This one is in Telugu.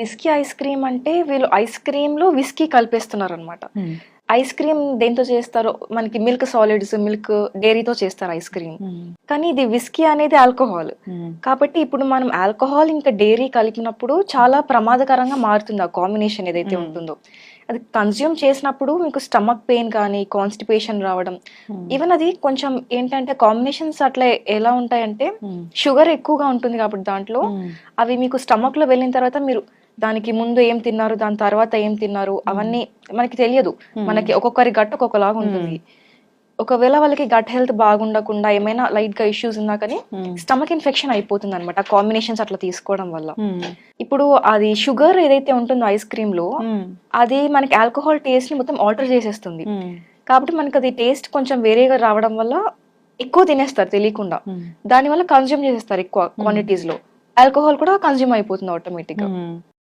విస్కీ ఐస్ క్రీమ్ అంటే వీళ్ళు ఐస్ క్రీమ్ లో విస్కీ కలిపేస్తున్నారు అనమాట. ఐస్ క్రీమ్ దేంతో చేస్తారో మనకి మిల్క్ సాలిడ్స్, మిల్క్ డైరీతో చేస్తారు ఐస్ క్రీమ్. కానీ ఇది విస్కీ అనేది ఆల్కహాల్. కాబట్టి ఇప్పుడు మనం ఆల్కహాల్ ఇంకా డైరీ కలిపినప్పుడు చాలా ప్రమాదకరంగా మారుతుంది ఆ కాంబినేషన్ ఏదైతే ఉంటుందో. అది కన్జ్యూమ్ చేసినప్పుడు మీకు స్టమక్ పెయిన్ కానీ కాన్స్టిపేషన్ రావడం, ఈవెన్ అది కొంచెం ఏంటంటే కాంబినేషన్స్ అట్లా ఎలా ఉంటాయంటే షుగర్ ఎక్కువగా ఉంటుంది కాబట్టి దాంట్లో అవి మీకు స్టమక్ లో వెళ్ళిన తర్వాత మీరు దానికి ముందు ఏం తిన్నారు, దాని తర్వాత ఏం తిన్నారు అవన్నీ మనకి తెలియదు. మనకి ఒక్కొక్కరి గట్ ఒక్కొక్కలాగా ఉంటుంది. ఒకవేళ వాళ్ళకి గట్ హెల్త్ బాగుండకుండా ఏమైనా లైట్ గా ఇష్యూస్ ఉన్నా కానీ స్టమక్ ఇన్ఫెక్షన్ అయిపోతుంది అనమాట కాంబినేషన్స్ అట్లా తీసుకోవడం వల్ల. ఇప్పుడు అది షుగర్ ఏదైతే ఉంటుందో ఐస్ క్రీమ్ లో అది మనకి ఆల్కహాల్ టేస్ట్ ని మొత్తం ఆల్టర్ చేసేస్తుంది. కాబట్టి మనకి అది టేస్ట్ కొంచెం వేరేగా రావడం వల్ల ఎక్కువ తినేస్తారు తెలియకుండా. దాని వల్ల కన్జ్యూమ్ చేసేస్తారు ఎక్కువ క్వాంటిటీస్ లో. ఆల్కహాల్ కూడా కన్జ్యూమ్ అయిపోతుంది ఆటోమేటిక్ గా.